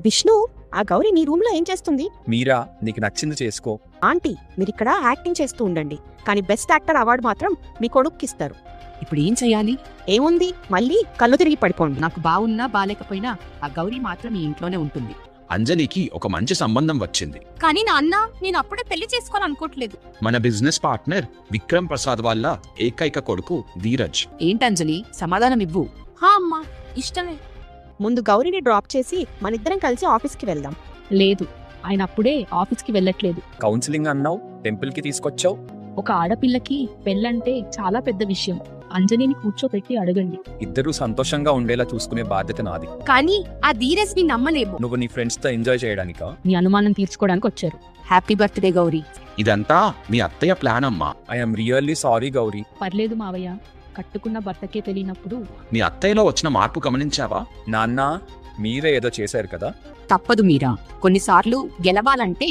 విష్ణు, ఆ గౌరి నీ రూమ్ లో ఏం చేస్తుంది? మీరా, నీకు నచ్చింది చేసుకో. ఆంటీ, మీరిక్కడ యాక్టింగ్ చేస్తూ ఉండండి, కానీ బెస్ట్ యాక్టర్ అవార్డు మాత్రం మీ కొడుక్కిస్తారు. ఇప్పుడు ఏం చెయ్యాలి? ఏముంది, మళ్ళీ కళ్ళు తిరిగి పడిపోండి. నాకు బాగున్నా బాలేకపోయినా ఆ గౌరీ మాత్రం ఈ ఇంట్లోనే ఉంటుంది. అంజలికి ఒక మంచి సంబంధం వచ్చింది. కానీ నాన్న, నేను అప్పుడే పెళ్లి చేసుకోవాలనుకోవట్లేదు. మన బిజినెస్ పార్ట్నర్ విక్రమ్ ప్రసాద్ వాళ్ళ ఏకైక కొడుకు ధీరజ్. ఏంటంజలి, సమాధానం ఇవ్వు. హా అమ్మా, ఇష్టమే. ముందు గౌరిని డ్రాప్ చేసి మనిద్దరం కలిసి ఆఫీస్కి వెళ్దాం. లేదు, ఆయన అప్పుడే ఆఫీస్కి వెళ్ళట్లేదు. కౌన్సిలింగ్ అన్నావు, టెంపుల్ కి తీసుకొచ్చావు. ఒక ఆడపిల్లకి పెళ్ళంటే చాలా పెద్ద విషయం. అంజలిని కూర్చోపెట్టి అడగండి. ఇద్దరూ సంతోషంగా ఉండేలా చూసుకునే బాధ్యత నాది. కానీ ఆ ధీరజ్ ని నమ్మలేము. నువ్వు నీ ఫ్రెండ్స్ తో ఎంజాయ్ చేయడానికా? మీ అనుమానం తీర్చుకోవడానికి వచ్చారు. Happy birthday Gauri. ఇదంతా మీ అత్తయ్య ప్లాన్ అమ్మా. I'm really sorry Gauri. పర్లేదు మావయ్య, కట్టుకున్న భర్తకే తెలియనప్పుడు. మీ అత్తయ్యలో వచ్చిన మార్పు గమనించావా? నాన్న, మీరే ఏదో చేశారు కదా. తప్పదు మీరా, కొన్నిసార్లు గెలవాలంటే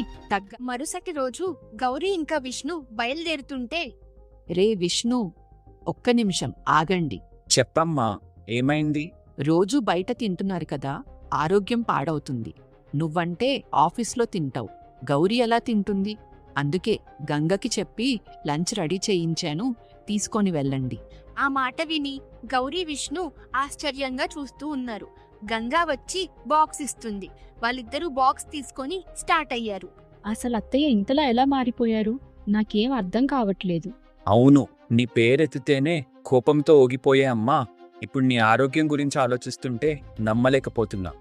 మరుసటి రోజు గౌరీ ఇంకా విష్ణు బయలుదేరుతుంటే, రే విష్ణు, ఒక్క నిమిషం ఆగండి. చెప్పమ్మా, ఏమైంది? రోజూ బయట తింటున్నారు కదా, ఆరోగ్యం పాడవుతుంది. నువ్వంటే ఆఫీస్లో తింటావు, గౌరీ ఎలా తింటుంది? అందుకే గంగకి చెప్పి లంచ్ రెడీ చేయించాను, తీసుకొని వెళ్ళండి. ఆ మాట విని గౌరీ విష్ణు ఆశ్చర్యంగా చూస్తూ ఉన్నారు. గంగా వచ్చి బాక్స్ ఇస్తుంది. వాళ్ళిద్దరూ బాక్స్ తీసుకొని స్టార్ట్ అయ్యారు. అసలు అత్తయ్య ఇంతలా ఎలా మారిపోయారు? నాకేం అర్థం కావట్లేదు. అవును, నీ పేరెత్తితేనే కోపంతో ఊగిపోయే అమ్మా ఇప్పుడు నీ ఆరోగ్యం గురించి ఆలోచిస్తుంటే నమ్మలేకపోతున్నా.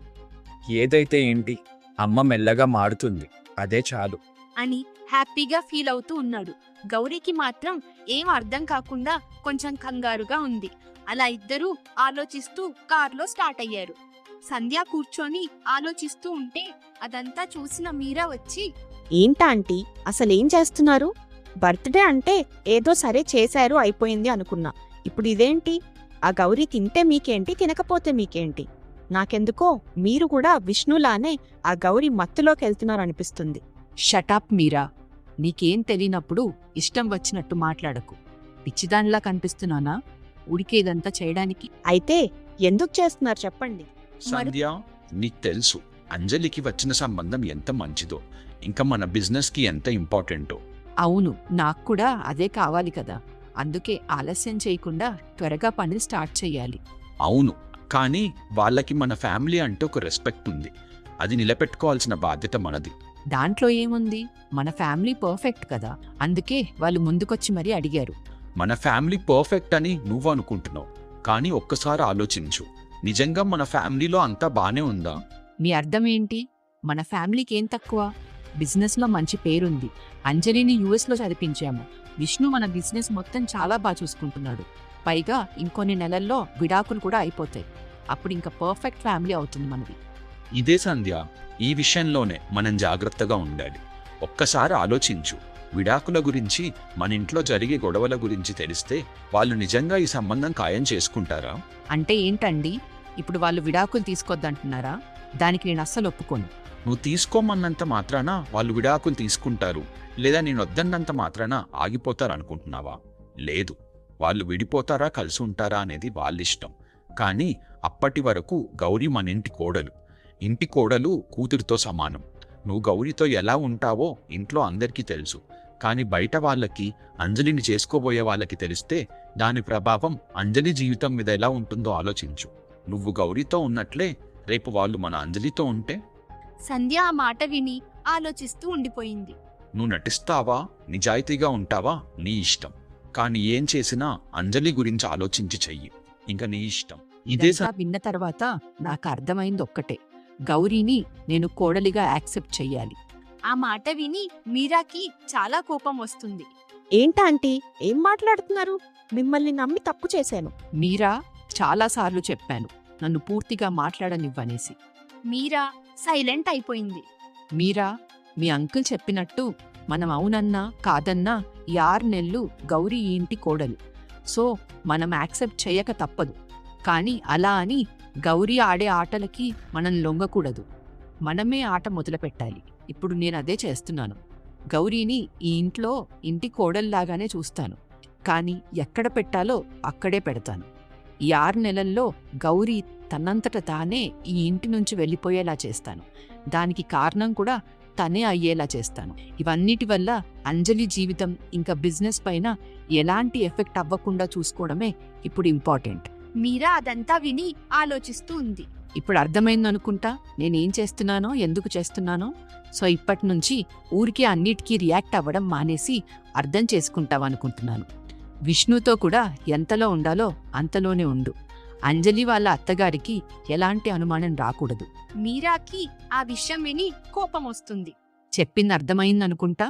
ఏదైతే ఏంటి, అమ్మ మెల్లగా మారుతుంది, అదే చాలు అని హ్యాపీగా ఫీల్ అవుతూ ఉన్నాడు. గౌరీకి మాత్రం ఏం అర్థం కాకుండా కొంచెం కంగారుగా ఉంది. అలా ఇద్దరూ ఆలోచిస్తూ కారులో స్టార్ట్ అయ్యారు. సంధ్య కూర్చొని ఆలోచిస్తూ ఉంటే అదంతా చూసిన మీరా వచ్చి, ఏంటా ఆంటీ, అసలేం చేస్తున్నారు? బర్త్డే అంటే ఏదో సరే చేశారు, అయిపోయింది అనుకున్నా. ఇప్పుడు ఇదేంటి? ఆ గౌరీ తింటే మీకేంటి, తినకపోతే మీకేంటి? నాకెందుకో మీరు కూడా విష్ణులానే ఆ గౌరీ మత్తులోకి వెళ్తున్నారనిపిస్తుంది. షటాప్ మీరా, నీకేం తెలియనప్పుడు ఇష్టం వచ్చినట్టు మాట్లాడకు. పిచ్చిదానిలా కనిపిస్తున్నానా ఉడికేదంతా చేయడానికి? అయితే ఎందుకు చేస్తున్నారు చెప్పండి. సంధ్య, నీకు తెలుసు అంజలికి వచ్చిన సంబంధం ఎంత మంచిదో, ఇంకా మన బిజినెస్ కి ఎంత ఇంపార్టెంటో. అవును, నాకు కూడా అదే కావాలి కదా. అందుకే ఆలస్యం చేయకుండా త్వరగా పని స్టార్ట్ చెయ్యాలి. అవును, కానీ వాళ్ళకి మన ఫ్యామిలీ అంటే ఒక రెస్పెక్ట్ ఉంది, అది నిలబెట్టుకోవాల్సిన బాధ్యత మనది. దాంట్లో ఏముంది, మన ఫ్యామిలీ పర్ఫెక్ట్ కదా, అందుకే వాళ్ళు ముందుకొచ్చి మరీ అడిగారు. మన ఫ్యామిలీ పర్ఫెక్ట్ అని నువ్వు అనుకుంటున్నావు, కానీ ఒక్కసారి ఆలోచించు, నిజంగా మన ఫ్యామిలీలో అంతా బానే ఉందా? మీ అర్థం ఏంటి? మన ఫ్యామిలీకి ఏం తక్కువ? బిజినెస్లో మంచి పేరుంది. అంజలిని యుఎస్లో చదివించాము. విష్ణు మన బిజినెస్ మొత్తం చాలా బాగా చూసుకుంటున్నాడు. పైగా ఇంకొన్ని నెలల్లో విడాకులు కూడా అయిపోతాయి. అప్పుడు ఇంకా పర్ఫెక్ట్ ఫ్యామిలీ అవుతుంది మనది. ఇదే సంధ్య, ఈ విషయంలోనే మనం జాగ్రత్తగా ఉండాలి. ఒక్కసారి ఆలోచించు, విడాకుల గురించి, మన ఇంట్లో జరిగే గొడవల గురించి తెలిస్తే వాళ్ళు నిజంగా ఈ సంబంధం ఖాయం చేసుకుంటారా? అంటే ఏంటండి, ఇప్పుడు వాళ్ళు విడాకులు తీసుకొద్దంటున్నారా? దానికి నేను అస్సలు ఒప్పుకోను. నువ్వు తీసుకోమన్నంత మాత్రాన వాళ్ళు విడాకులు తీసుకుంటారు, లేదా నేను వద్దన్నంత మాత్రాన ఆగిపోతారు అనుకుంటున్నావా? లేదు, వాళ్ళు విడిపోతారా కలిసి ఉంటారా అనేది వాళ్ళిష్టం. కానీ అప్పటి వరకు గౌరీ మన ఇంటి కోడలు. ఇంటి కోడలు కూతురితో సమానం. నువ్వు గౌరీతో ఎలా ఉంటావో ఇంట్లో అందరికీ తెలుసు, కానీ బయట వాళ్ళకి, అంజలిని చేసుకోబోయే వాళ్ళకి తెలిస్తే దాని ప్రభావం అంజలి జీవితం మీద ఎలా ఉంటుందో ఆలోచించు. నువ్వు గౌరీతో ఉన్నట్లే రేపు వాళ్ళు మన అంజలితో ఉంటే? సంధ్య ఆ మాట విని ఆలోచిస్తూ ఉండిపోయింది. నువ్వు నటిస్తావా, నిజాయితీగా ఉంటావా నీ ఇష్టం, కానీ ఏం చేసినా అంజలి గురించి ఆలోచించి చెయ్యి, ఇంకా నీ ఇష్టం. ఇదే ఇదంతా విన్న తర్వాత నాకు అర్థమైంది ఒక్కటే, గౌరీని నేను కోడలిగా యాక్సెప్ట్ చెయ్యాలి. ఆ మాట విని మీరాకి చాలా కోపం వస్తుంది. ఏంటా ఆంటీ, ఏం మాట్లాడుతున్నారు? మిమ్మల్ని నమ్మి తప్పు చేశాను. మీరా, చాలాసార్లు చెప్పాను నన్ను పూర్తిగా మాట్లాడనివ్వనేసి. మీరా సైలెంట్ అయిపోయింది. మీరా, మీ అంకుల్ చెప్పినట్టు మనం అవునన్నా కాదన్నా ఈ 6 నెలలు గౌరీ ఈ ఇంటి కోడలు. సో మనం యాక్సెప్ట్ చేయక తప్పదు. కానీ అలా అని గౌరీ ఆడే ఆటలకి మనం లొంగకూడదు. మనమే ఆట మొదలుపెట్టాలి. ఇప్పుడు నేనదే చేస్తున్నాను. గౌరీని ఈ ఇంట్లో ఇంటి కోడల్లాగానే చూస్తాను, కానీ ఎక్కడ పెట్టాలో అక్కడే పెడతాను. ఈ 6 నెలల్లో గౌరీ తనంతట తానే ఈ ఇంటి నుంచి వెళ్ళిపోయేలా చేస్తాను. దానికి కారణం కూడా తనే అయ్యేలా చేస్తాను. ఇవన్నిటి వల్ల అంజలి జీవితం ఇంకా బిజినెస్ పైన ఎలాంటి ఎఫెక్ట్ అవ్వకుండా చూసుకోవడమే ఇప్పుడు ఇంపార్టెంట్. మీరా అదంతా విని ఆలోచిస్తూ ఉంది. ఇప్పుడు అర్థమైందనుకుంటా నేనేం చేస్తున్నానో, ఎందుకు చేస్తున్నానో. సో ఇప్పటి నుంచి ఊరికే అన్నిటికీ రియాక్ట్ అవ్వడం మానేసి అర్థం చేసుకుంటావనుకుంటున్నాను. విష్ణుతో కూడా ఎంతలో ఉండాలో అంతలోనే ఉండు. అంజలి వాళ్ళ అత్తగారికి ఎలాంటి అనుమానం రాకూడదు. మీరాకి ఆ విషయం విని కోపం వస్తుంది చెప్పింది అర్థమైందనుకుంటా.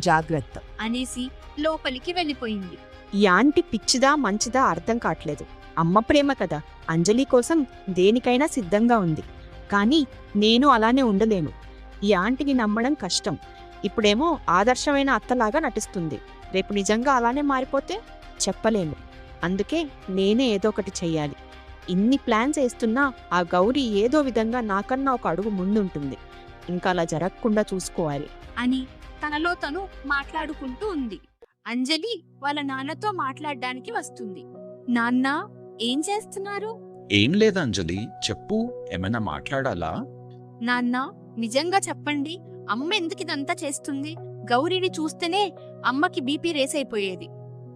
జాగ్రత్త. అనేసి లోపలికి వెళ్ళిపోయింది. ఈ ఆంటీ పిచ్చిదా మంచిదా అర్థం కావట్లేదు. అమ్మ ప్రేమ కదా, అంజలి కోసం దేనికైనా సిద్ధంగా ఉంది. కానీ నేను అలానే ఉండలేను. ఈ ఆంటీని నమ్మడం కష్టం. ఇప్పుడేమో ఆదర్శమైన అత్తలాగా నటిస్తుంది. రేపు నిజంగా అలానే మారిపోతే చెప్పలేము. అందుకే నేనే ఏదో ఒకటి చెయ్యాలి. ఇన్ని ప్లాన్స్ వేస్తున్నా ఆ గౌరీ ఏదో విధంగా నాకన్నా ఒక అడుగు ముందుంటుంది. ఇంకా అలా జరగకుండా చూసుకోవాలి అని తనలో తను మాట్లాడుకుంటూ ఉంది. అంజలి వాళ్ళ నాన్నతో మాట్లాడడానికి వస్తుంది. నాన్న, ఏం చేస్తున్నారు? ఏం లేదు అంజలి, చెప్పు, ఏమైనా మాట్లాడాలా? నాన్న, నిజంగా చెప్పండి, అమ్మ ఎందుకు ఇదంతా చేస్తుంది? గౌరీని చూస్తేనే అమ్మకి బీపీ రేస్ అయిపోయేది.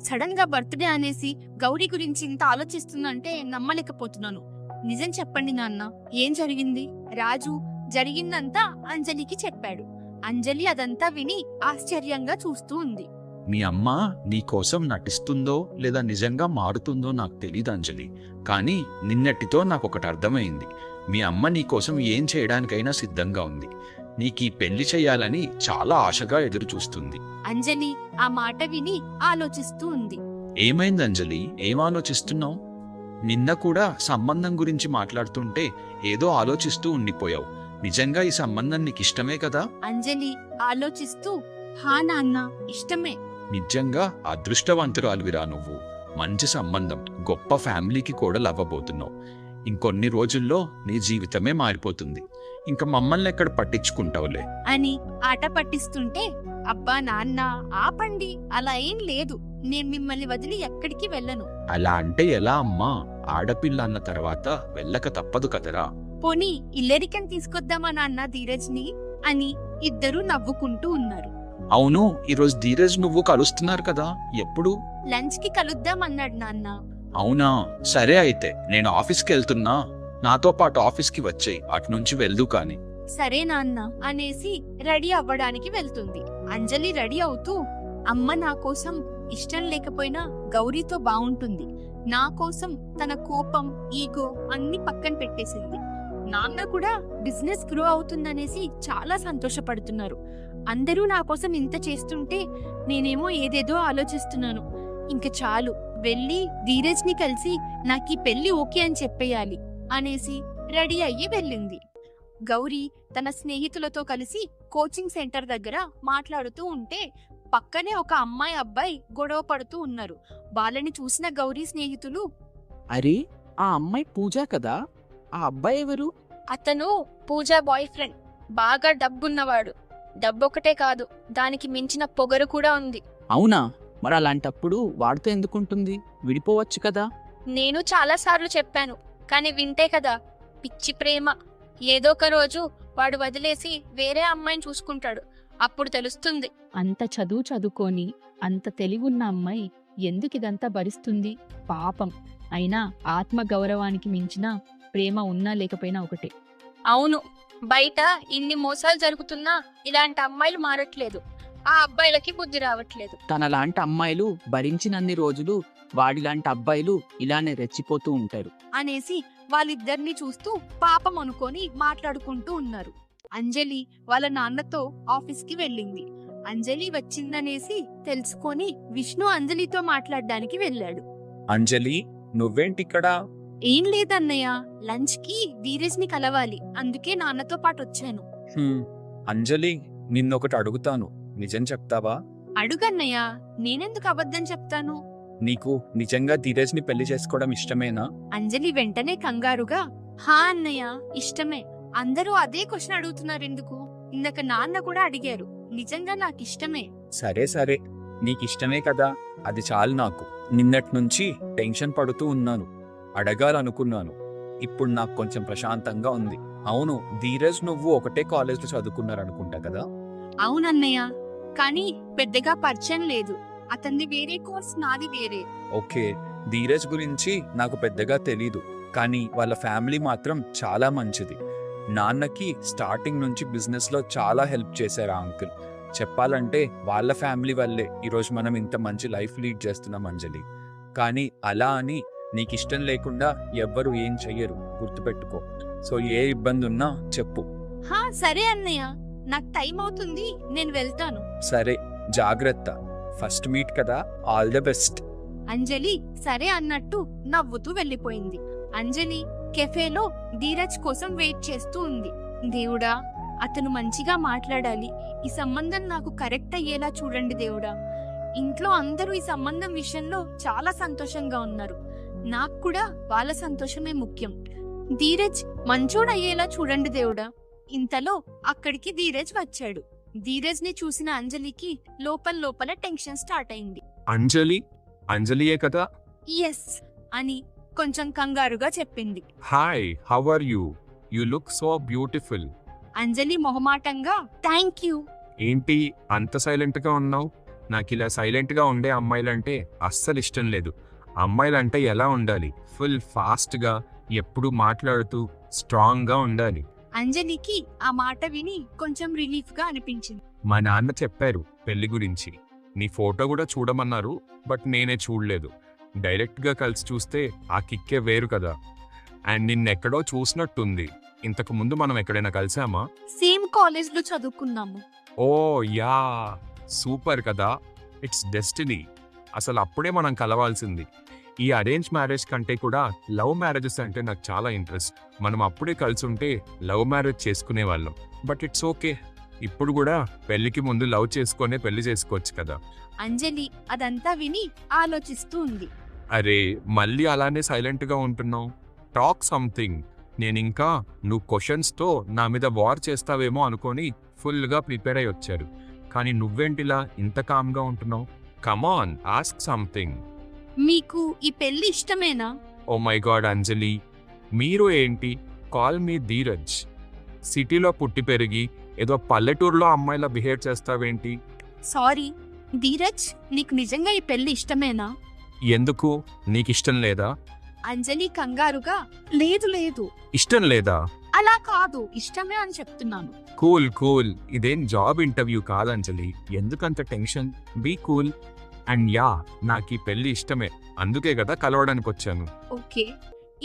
సడన్ గా బర్త్డే అనేసి గౌరీ గురించి ఇంత ఆలోచిస్తుందంటే నమ్మలేకపోతున్నాను. నిజం చెప్పండి నాన్న, ఏం జరిగింది? రాజు జరిగిందంతా అంజలికి చెప్పాడు. అంజలి అదంతా విని ఆశ్చర్యంగా చూస్తూ ఉంది. మీ అమ్మ నీకోసం నటిస్తుందో లేదా నిజంగా మారుతుందో నాకు తెలీదు అంజలి, కానీ నిన్నటితో నాకొకటి అర్థమైంది. మీ అమ్మ నీకోసం ఏం చేయడానికైనా సిద్ధంగా ఉంది. నీకీ పెళ్లి చెయ్యాలని చాలా ఆశగా ఎదురు చూస్తుంది. అంజలి ఆ మాట విని ఆలోచిస్తూ ఉంది. ఏమైంది అంజలి, ఏం ఆలోచిస్తున్నావు? నిన్న కూడా సంబంధం గురించి మాట్లాడుతుంటే ఏదో ఆలోచిస్తూ ఉండిపోయావు. నిజంగా ఈ సంబంధం నీకిష్టమే కదా? అంజలి ఆలోచిస్తూ, హా నాన్న, ఇష్టమే. నిజంగా అదృష్టవంతురాలివిరా నువ్వు. మంచి సంబంధం, గొప్ప ఫ్యామిలీకి కూడా లవ్వబోతున్నావు. ఇంకొన్ని రోజుల్లో నీ జీవితమే మారిపోతుంది. ఇంక మమ్మల్ని ఎక్కడ పట్టించుకుంటావులే అని ఆట పట్టిస్తుంటే, అబ్బా నాన్న, ఆపండి, అలా ఏం లేదు. నేను మిమ్మల్ని వదిలి ఎక్కడికి వెళ్ళను. అలా అంటే ఎలా అమ్మా? ఆడపిల్ల అన్న తర్వాత వెళ్ళక తప్పదు కదరా. పోనీ ఇల్లరికని తీసుకొద్దామా నాన్న ధీరజ్ని అని ఇద్దరూ నవ్వుకుంటూ ఉన్నారు. అవును, ఈరోజు ధీరజ్ నువ్వు కలుస్తున్నారు కదా, ఎప్పుడు? లంచ్ కి కలుద్దామన్నాడు నాన్న. అవునా, సరే అయితే నేను ఆఫీస్కి వెళ్తున్నా, నాతో పాటు ఆఫీస్కి వచ్చేయి, అటు నుంచి వెళ్దు కాని. సరే నాన్న అనేసి రెడీ అవ్వడానికి వెళ్తుంది. అంజలి రెడీ అవుతూ, అమ్మ నా కోసం ఇష్టం లేకపోయినా గౌరీతో బావుంటుంది. నా కోసం తన కోపం, ఈగో అన్ని పక్కన పెట్టేసింది. నాన్న కూడా బిజినెస్ గ్రో అవుతుందనేసి చాలా సంతోషపడుతున్నారు. అందరూ నా కోసం ఇంత చేస్తుంటే నేనేమో ఏదేదో ఆలోచిస్తున్నాను. ఇంక చాలు, వెళ్ళి ధీరజ్ని కలిసి నాకీ పెళ్లి ఓకే అని చెప్పేయాలి అనేసి రెడీ అయ్యి వెళ్ళింది. గౌరీ తన స్నేహితులతో కలిసి కోచింగ్ సెంటర్ దగ్గర మాట్లాడుతూ ఉంటే పక్కనే ఒక అమ్మాయి అబ్బాయి గొడవ పడుతూ ఉన్నారు. వాళ్ళని చూసిన గౌరీ స్నేహితులు, అరే, ఆ అమ్మాయి పూజ కదా? ఆ అబ్బాయి ఎవరు? అతను పూజా బాయ్ ఫ్రెండ్. బాగా డబ్బున్నవాడు. డబ్బొకటే కాదు, దానికి మించిన పొగరు కూడా ఉంది. అవునా? మరి అలాంటప్పుడు వాడితో ఎందుకుంటుంది? విడిపోవచ్చు కదా. నేను చాలాసార్లు చెప్పాను, కానీ వింటే కదా. పిచ్చి ప్రేమ. ఏదో ఒక రోజు వాడు వదిలేసి వేరే అమ్మాయిని చూసుకుంటాడు. అప్పుడు తెలుస్తుంది. అంత చదువు చదువుకొని అంత తెలివున్న అమ్మాయి ఎందుకిదంతా భరిస్తుంది? పాపం. అయినా ఆత్మగౌరవానికి మించిన ప్రేమ ఉన్నా లేకపోయినా ఒకటే. అవును, బయట ఇన్ని మోసాలు జరుగుతున్నా ఇలాంటి అమ్మాయిలు మారట్లేదు. ఆ అబ్బాయిలకి బుద్ధి రావట్లేదు. తనలాంటి అమ్మాయిలు భరించినన్ని రోజులు వాడిలాంటి అబ్బాయిలు ఇలానే రెచ్చిపోతూ ఉంటారు అనేసి వాళ్ళిద్దరిని చూస్తూ పాపం అనుకొని మాట్లాడుకుంటూ ఉన్నారు. అంజలి వాళ్ళ నాన్నతో ఆఫీస్కి వెళ్ళింది. అంజలి వచ్చిందనేసి తెలుసుకొని విష్ణు అంజలితో మాట్లాడడానికి వెళ్ళాడు. అంజలి, నువ్వేంటిక్కడ? ఏం లేదన్నయ్య, లంచ్ కి ధీరజ్ని కలవాలి, అందుకే నాన్నతో పాటు వచ్చాను. అంజలి, నిన్నొకటి అడుగుతాను, నిజం చెప్తావా? అడుగన్నయ్య, నేనెందుకు అబద్ధం చెప్తాను? నీకు నిజంగా ధీరజ్ని పెళ్లి చేసుకోవడం ఇష్టమేనా? అంజలి వెంటనే కంగారుగా, హా అన్నయ్య, ఇష్టమే. అందరూ అదే క్వశ్చన్ అడుగుతున్నారెందుకు? ఇందాక నాన్న కూడా అడిగారు. నిజంగా నాకిష్టమే. సరే సరే, నీకిష్టమే కదా, అది చాలు నాకు. నిన్నటి నుంచి టెన్షన్ పడుతూ ఉన్నాను. అడగాలనుకున్నాను. ఇప్పుడు నాకు కొంచెం ప్రశాంతంగా ఉంది. అవును, ధీరజ్ నువ్వు ఒకటే కాలేజ్లో చదువుకున్నారనుకుంటా కదా? అవునన్నయ్య, కానీ పెద్దగా పరిచయం లేదు. అతనిది వేరే కోర్స్, నాది వేరే. ఓకే, ధీరజ్ గురించి నాకు పెద్దగా తెలీదు, కానీ వాళ్ళ ఫ్యామిలీ మాత్రం చాలా మంచిది. నాన్నకి స్టార్టింగ్ నుంచి బిజినెస్లో చాలా హెల్ప్ చేశారు ఆ అంకుల్. చెప్పాలంటే వాళ్ళ ఫ్యామిలీ వల్లే ఈరోజు మనం ఇంత మంచి లైఫ్ లీడ్ చేస్తున్నాం అంజలి. కానీ అలా అని నీకు ఇష్టం లేకుండా ఎవ్వరు ఏం చెయ్యరు, గుర్తుపెట్టుకో. సో ఏ ఇబ్బంది ఉన్నా చెప్పు. హా సరే అన్నయ్య, నాకు టైం అవుతుంది, నేను వెళ్తాను. సరే, జాగ్రత్త. ఫస్ట్ మీట్ కదా, ఆల్ ద బెస్ట్. అంజలి సరే అన్నట్టు నవ్వుతూ వెళ్ళిపోయింది. అంజలి కెఫేలో ధీరజ్ కోసం వెయిట్ చేస్తూ ఉంది. దేవుడా, అతను మంచిగా మాట్లాడాలి, ఈ సంబంధం నాకు కరెక్ట్ అయ్యేలా చూడండి దేవుడా. ఇంట్లో అందరూ ఈ సంబంధం విషయంలో చాలా సంతోషంగా ఉన్నారు. నాకు కూడా వాళ్ళ సంతోషమే ముఖ్యం. ధీరజ్ మంచోడు అయ్యేలా చూడండి దేవుడా. ఇంతలో అక్కడికి ధీరజ్ వచ్చాడు. ధీరజ్ ని చూసిన అంజలికి లోపల టెన్షన్ స్టార్ట్ అయింది. అంజలియే కదా? ఎస్ అని కొంచెం కంగారుగా చెప్పింది. Hi, how are you? You look so beautiful. Anjali మొహమాటంగా థ్యాంక్ యూ. ఏంటి అంత సైలెంట్ గా ఉన్నావు? నాకు ఇలా సైలెంట్ గా ఉండే అమ్మాయిలంటే అస్సలు ఇష్టం లేదు. అమ్మాయిలంటే ఎలా ఉండాలి? ఫుల్ ఫాస్ట్ గా, ఎప్పుడు మాట్లాడుతూ స్ట్రాంగ్ గా ఉండాలి. అంజలికి ఆ మాట విని కొంచెం రిలీఫ్ గా అనిపించింది. మా నాన్న చెప్పారు పెళ్లి గురించి. నీ ఫోటో కూడా చూడమన్నారు, బట్ నేనే చూడలేదు. డైరెక్ట్ గా కలిసి చూస్తే ఆ కిక్కే వేరు కదా. అండ్ నిన్నెక్కడో చూసినట్టుంది. ఇంతకు ముందు మనం ఎక్కడైనా కలిసామా? సేమ్ కాలేజ్ లో చదువుకున్నాము. ఓ యా, సూపర్ కదా. It's destiny. అసలు అప్పుడే మనం కలవాల్సింది. ఈ అరేంజ్ మ్యారేజ్ కంటే కూడా లవ్ మ్యారేజెస్ అంటే నాకు చాలా ఇంట్రెస్ట్. మనం అప్పుడే కలిసి ఉంటే లవ్ మ్యారేజ్ చేసుకునే వాళ్ళం. బట్ ఇట్స్ ఓకే, ఇప్పుడు కూడా పెళ్లికి ముందు లవ్ చేసుకునే పెళ్లి చేసుకోవచ్చు కదా. అంజలి అదంతా విని ఆలోచిస్తూ ఉంది. అరే, మళ్ళీ అలానే సైలెంట్ గా ఉంటున్నావు. Talk something. నేనింకా నువ్వు క్వశ్చన్స్తో నా మీద వార్ చేస్తావేమో అనుకొని ఫుల్గా ప్రిపేర్ అయి వచ్చారు. కానీ నువ్వేంటిలా ఇంత కామ్గా ఉంటున్నావు? కమాన్, ఆస్క్ సంథింగ్. మీకు ఈ పెళ్లి ఇష్టమేనా? ఓ మై గాడ్ అంజలి, మీరు ఏంటి? Call me Dheeraj. సిటీలో పుట్టి పెరిగి ఏదో పల్లెటూరులో అమ్మాయిలా బిహేవ్ చేస్తావేంటి? సారీ ధీరజ్, నీకు నిజంగా ఈ పెళ్లి ఇష్టమేనా? ఎందుకు, నీకిష్టం లేదా? అంజలి కంగారుగా లేదు ఇష్టం లేదా? అలా కాదు, ఇష్టమే అని చెప్తున్నాను. కూల్, ఇదేం జాబ్ ఇంటర్వ్యూ కాదంజలి. ఎందుకంత tension? Be cool. And yeah, నాకు ఈ పెళ్లి ఇష్టమే, అందుకే కదా కలవడానికి వచ్చాను. ఓకే,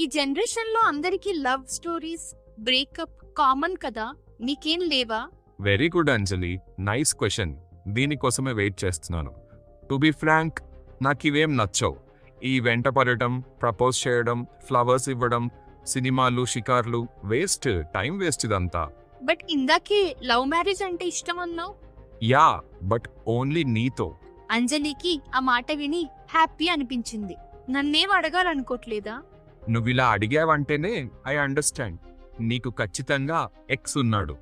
ఈ జనరేషన్ లో అందరికి లవ్ స్టోరీస్, బ్రేకప్ కామన్ కదా, నీకేం లేవా? వెరీ గుడ్ అంజలి, నైస్ క్వశ్చన్. దీనికోసమే వెయిట్ చేస్తున్నాను. టు బి ఫ్రాంక్, నాకు ఇవేం నచ్చవు. ఈ వెంట పడటం, ప్రపోజ్ చేయడం, ఫ్లవర్స్ ఇవ్వడం, సినిమాలు, షికార్లు, వేస్ట్, టైం వేస్ట్ ఇదంతా. బట్ ఇందాకే లవ్ మ్యారేజ్ అంటే ఇష్టం అన్నావు. యా, బట్ ఓన్లీ నీతో. అంజలికి ఆ మాట విని హ్యాపీ అనిపించింది. నన్నేం అడగాలనుకోవట్లేదా? నువ్విలా అడిగావంటేనే ఐ అండర్స్టాండ్. నీకు ఖచ్చితంగా ఎక్స్ ఉన్నాడు.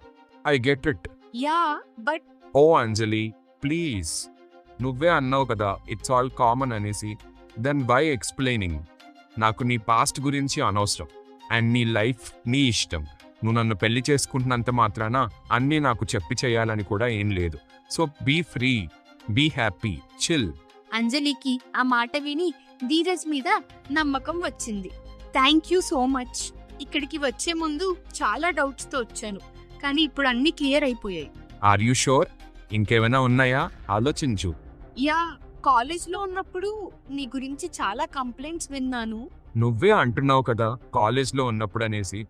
I get it. Ya, but oh Anjali, please. నువ్వే అన్నావు కదా ఇట్స్ ఆల్ కామన్ అనేసి. Then why explaining? నాకు నీ పాస్ట్ గురించి అనవసరం. అండ్ నీ లైఫ్ నీ ఇష్టం. నువ్వు నన్ను పెళ్లి చేసుకుంటున్నంత మాత్రాన అన్నీ నాకు చెప్పి చేయాలని కూడా ఏం లేదు. So be free, be happy, chill. అంజలికి ఆ మాట విని ధీరజ్ మీద నమ్మకం వచ్చింది. Thank you so much. ఇక్కడికి వచ్చే ముందు చాలా డౌట్స్ తో వచ్చాను, కానీ ఇప్పుడు అన్ని క్లియర్ అయిపోయాయి. Are you sure? ఇంకేమైనా ఉన్నాయా? ఆలోచించు. యా, కాలేజ్ లో ఉన్నప్పుడు నీ గురించి చాలా కంప్లైంట్స్ విన్నాను. నువ్వే అంటున్నావు కదా కాలేజ్లో ఉన్నప్పుడు అనేసి.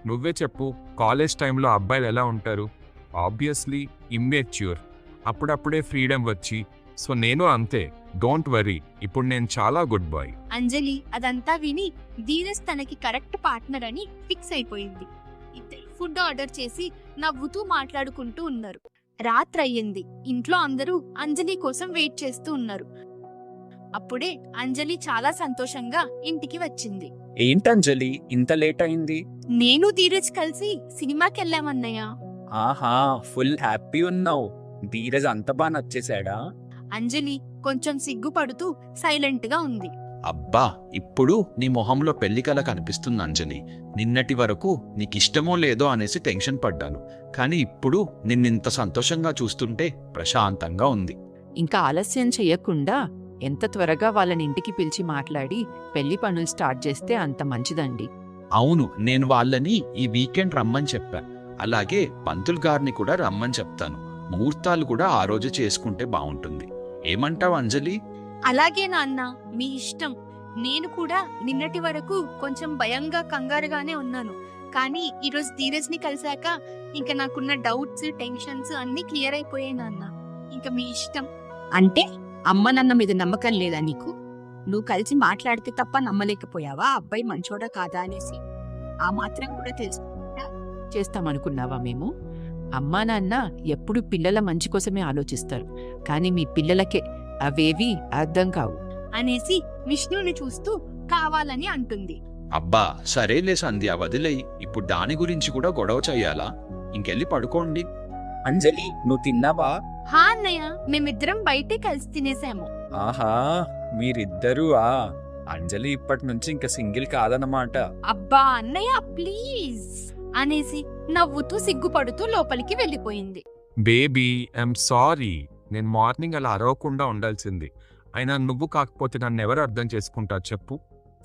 నువ్వే చెప్పు, కాలేజ్ టైంలో అబ్బాయిలు ఎలా ఉంటారు? Obviously immature. అప్పుడప్పుడే ఫ్రీడమ్ వచ్చి. సో నేను అంతే, డోంట్ వరీ. ఇప్పుడు నేను చాలా గుడ్ బాయ్. అంజలి అదంతా విని ధీరజ్ తనకి కరెక్ట్ పార్ట్నర్ అని ఫిక్స్ అయిపోయింది. ఇద్దరు ఫుడ్ ఆర్డర్ చేసి నవ్వుతూ మాట్లాడుకుంటూ ఉన్నారు. రాత్రి అయ్యింది. ఇంట్లో అందరూ అంజలి కోసం వెయిట్ చేస్తూ ఉన్నారు. అప్పుడే అంజలి చాలా సంతోషంగా ఇంటికి వచ్చింది. ఏంటంజలి ఇంత లేట్ అయింది? నేను ధీరజ్ కలిసి సినిమాకి వెళ్ళామన్నయ్య. ఆహా, ఫుల్ హ్యాపీ ఉన్నావు. ధీరజ్ అంత బాగా నచ్చేసాడా? అంజలి కొంచెం సిగ్గుపడుతూ సైలెంట్ గా ఉంది. అబ్బా, ఇప్పుడు నీ మొహంలో పెళ్లి కల కనిపిస్తుంది అంజలి. నిన్నటి వరకు నీకిష్టమో లేదో అనేసి టెన్షన్ పడ్డాను, కానీ ఇప్పుడు నిన్నింత సంతోషంగా చూస్తుంటే ప్రశాంతంగా ఉంది. ఇంకా ఆలస్యం చెయ్యకుండా ఎంత త్వరగా వాళ్ళని ఇంటికి పిలిచి మాట్లాడి పెళ్లి పనులు స్టార్ట్ చేస్తే అంత మంచిదండి. అవును, నేను వాళ్ళని ఈ వీకెండ్ రమ్మని చెప్పా. అలాగే పంతులు గారిని కూడా రమ్మని చెప్తాను. ముహూర్తాలు కూడా ఆ రోజు చేసుకుంటే బాగుంటుంది. ఏమంటావు అంజలి? అలాగే నాన్న, మీ ఇష్టం. నేను కూడా నిన్నటి వరకు కొంచెం భయంగా కంగారుగానే ఉన్నాను, కానీ ఈరోజు ధీరజ్ని కలిశాక ఇంకా నాకున్న డౌట్స్ టెన్షన్స్ అన్నీ క్లియర్ అయిపోయాయి నాన్న. ఇంకా మీ ఇష్టం. అంటే అమ్మ నాన్న మీద నమ్మకం లేదా నీకు? నువ్వు కలిసి మాట్లాడితే తప్ప నమ్మలేకపోయావా అబ్బాయి మంచోడా కాదా అనేసి? ఆ మాత్రం కూడా తెలుసుకుంటా చేస్తామనుకున్నావా మేము? అమ్మా నాన్న ఎప్పుడు పిల్లల మంచి కోసమే ఆలోచిస్తారు, కానీ మీ పిల్లలకే అవేవి అర్థం కావు అనేసి విష్ణుని చూస్తూ కావాలని అంటుంది. అబ్బా సరేలే సంధ్య, వదిలేయి. ఇప్పుడు దాని గురించి కూడా గొడవ చెయ్యాలా? ఇంకెళ్ళి పడుకోండి. అంజలి, నువ్వు తిన్నావా? హా అన్నయ్య, మేమిద్దరం బయటే కలిసి తినేసాము. ఆహా, మీరిద్దరూ అంజలి ఇప్పటి నుంచి ఇంకా సింగిల్ కాదన్నమాట. అబ్బా అన్నయ్య ప్లీజ్ అనేసి నవ్వుతూ సిగ్గుపడుతూ లోపలికి వెళ్ళిపోయింది. Baby, I'm sorry. నేను మార్నింగ్ అలా అరవకుండా ఉండాల్సింది. అయినా నువ్వు కాకపోతే నన్ను ఎవరు అర్థం చేసుకుంటారు చెప్పు?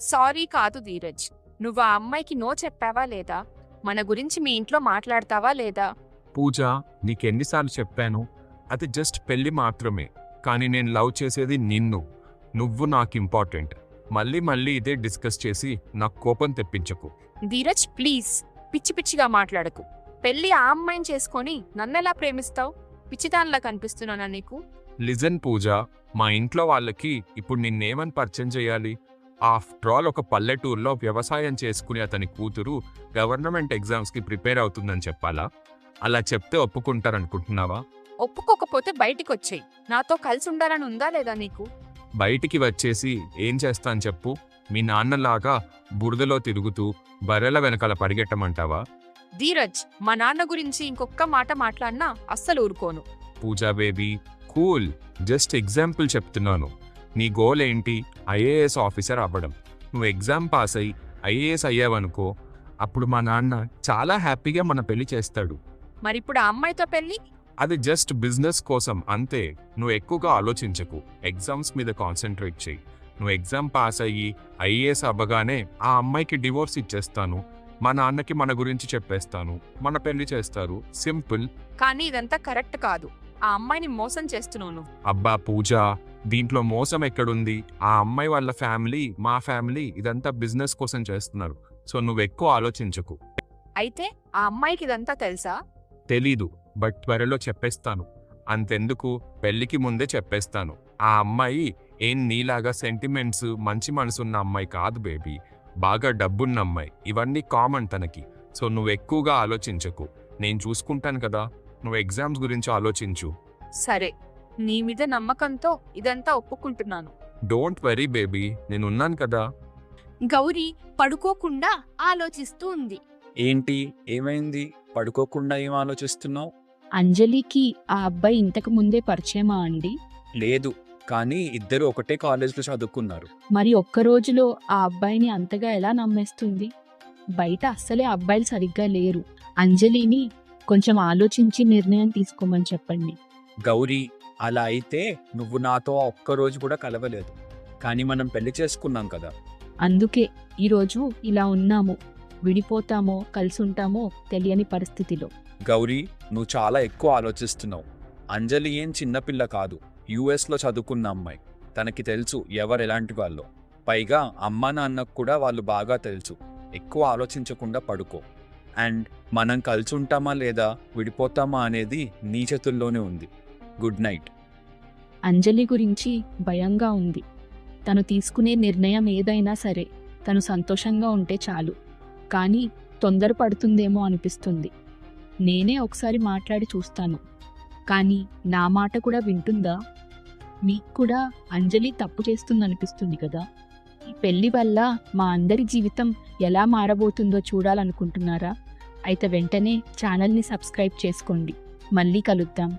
సారీ కాదు ధీరజ్, నువ్వు ఆ అమ్మాయికి నో చెప్పావా లేదా? మన గురించి మీ ఇంట్లో మాట్లాడతావా లేదా? పూజ, నీకెన్నిసార్లు చెప్పాను, అది జస్ట్ పెళ్లి మాత్రమే. కానీ నేను లవ్ చేసేది నిన్ను. నువ్వు నాకు ఇంపార్టెంట్. మళ్ళీ మళ్ళీ ఇదే డిస్కస్ చేసి నాకు కోపం తెప్పించకు. ధీరజ్ ప్లీజ్, పిచ్చి పిచ్చిగా మాట్లాడకు. పెళ్లి ఆ అమ్మాయిని చేసుకొని నన్నెలా ప్రేమిస్తావు? పిచ్చిదానిలా కనిపిస్తున్నానా నీకు? లిజన్ పూజ, మా ఇంట్లో వాళ్ళకి ఇప్పుడు నిన్నేమని పరిచయం చేయాలి? ఆఫ్టర్ ఆల్ ఒక పల్లెటూరులో వ్యవసాయం చేసుకుని అతని కూతురు గవర్నమెంట్ ఎగ్జామ్స్కి ప్రిపేర్ అవుతుందని చెప్పాలా? అలా చెప్తే ఒప్పుకుంటారనుకుంటున్నావా? ఒప్పుకోకపోతే బయటికి వచ్చేయి. నాతో కలిసి ఉండాలని ఉందా లేదా నీకు? బయటికి వచ్చేసి ఏం చేస్తాను చెప్పు? మీ నాన్నలాగా బురదలో తిరుగుతూ బర్రెల వెనకాల పరిగెట్టమంటావా? ధీరజ్, మా నాన్న గురించి ఇంకొక్క మాట మాట్లాడినా అస్సలు ఊరుకోను. పూజా బేబీ, కూల్. జస్ట్ ఎగ్జాంపుల్ చెప్తున్నాను. నీ గోల్ ఏంటి? ఐఏఎస్ ఆఫీసర్ అవ్వడం. నువ్వు ఎగ్జామ్ పాస్ అయ్యి ఐఏఎస్ అయ్యావనుకో, అప్పుడు మా నాన్న చాలా హ్యాపీగా మన పెళ్లి చేస్తాడు. మరిప్పుడు ఆ అమ్మాయితో పెళ్లి? అది జస్ట్ బిజినెస్ కోసం అంతే. నువ్వు ఎక్కువగా ఆలోచించకు, ఎగ్జామ్స్ మీద కాన్సన్ట్రేట్ చెయ్యి. నువ్వు ఎగ్జామ్ పాస్ అయ్యి ఐఏఎస్ అవ్వగానే ఆ అమ్మాయికి డివోర్స్ ఇచ్చేస్తాను. మా నాన్నకి మన గురించి చెప్పేస్తాను, మన పెళ్లి చేస్తారు. సింపుల్. కానీ ఇదంతా కరెక్ట్ కాదు. ఆ అమ్మాయిని మోసం చేస్తున్నావు నువ్వు. అబ్బా పూజ, దీంట్లో మోసం ఎక్కడుంది? ఆ అమ్మాయి వాళ్ళ ఫ్యామిలీ, మా ఫ్యామిలీ ఇదంతా బిజినెస్ కోసం చేస్తున్నారు. సో నువ్వు ఎక్కువ ఆలోచించకు. అయితే ఆ అమ్మాయికి ఇదంతా తెలుసా? తెలీదు, బట్ త్వరలో చెప్పేస్తాను. అంతెందుకు, పెళ్లికి ముందే చెప్పేస్తాను. ఆ అమ్మాయి ఏం నీలాగా సెంటిమెంట్స్, మంచి మనసున్న అమ్మాయి కాదు బేబీ. బాగా డబ్బున్న అమ్మాయి. ఇవన్నీ కామన్ తనకి. సో నువ్వు ఎక్కువగా ఆలోచించకు, నేను చూసుకుంటాను కదా. నువ్వు ఎగ్జామ్స్ గురించి ఆలోచించు. సరే, నీ మీద నమ్మకంతో ఇదంతా ఒప్పుకుంటున్నాను. డోంట్ వరీ బేబీ, నేనున్నాను కదా. గౌరీ పడుకోకుండా ఆలోచిస్తూ ఉంది. ఏంటి, ఏమైంది? పడుకోకుండా ఏం ఆలోచిస్తున్నావు? అంజలికి ఆ అబ్బాయి ఇంతకు ముందే పరిచయమా అండి? లేదు, కానీ ఇద్దరు ఒకటే కాలేజ్లో చదువుకున్నారు. మరి ఒక్క రోజులో ఆ అబ్బాయిని అంతగా ఎలా నమ్మేస్తుంది? బయట అస్సలే అబ్బాయిలు సరిగ్గా లేరు. అంజలిని కొంచెం ఆలోచించి నిర్ణయం తీసుకోమని చెప్పండి. గౌరీ, అలా అయితే నువ్వు నాతో ఒక్కరోజు కూడా కలవలేదు, కానీ మనం పెళ్లి చేసుకున్నాం కదా. అందుకే ఈరోజు ఇలా ఉన్నాము. విడిపోతామో కలిసి ఉంటామో తెలియని పరిస్థితిలో. గౌరీ, నువ్వు చాలా ఎక్కువ ఆలోచిస్తున్నావు. అంజలి ఏం చిన్నపిల్ల కాదు, యుఎస్లో చదువుకున్న అమ్మాయి. తనకి తెలుసు ఎవరు ఎలాంటి వాళ్ళో. పైగా అమ్మా నాన్నకు కూడా వాళ్ళు బాగా తెలుసు. ఎక్కువ ఆలోచించకుండా పడుకో. అండ్ మనం కలిసి ఉంటామా లేదా విడిపోతామా అనేది నీ చేతుల్లోనే ఉంది. Good night. అంజలి గురించి భయంగా ఉంది. తను తీసుకునే నిర్ణయం ఏదైనా సరే తను సంతోషంగా ఉంటే చాలు. కానీ తొందరపడుతుందేమో అనిపిస్తుంది. నేనే ఒకసారి మాట్లాడి చూస్తాను. కానీ నా మాట కూడా వింటుందా? మీకు కూడా అంజలి తప్పు చేస్తుందనిపిస్తుంది కదా. ఈ పెళ్లి వల్ల మా అందరి జీవితం ఎలా మారబోతుందో చూడాలనుకుంటున్నారా? అయితే వెంటనే ఛానల్ని సబ్స్క్రైబ్ చేసుకోండి. మళ్ళీ కలుద్దాం.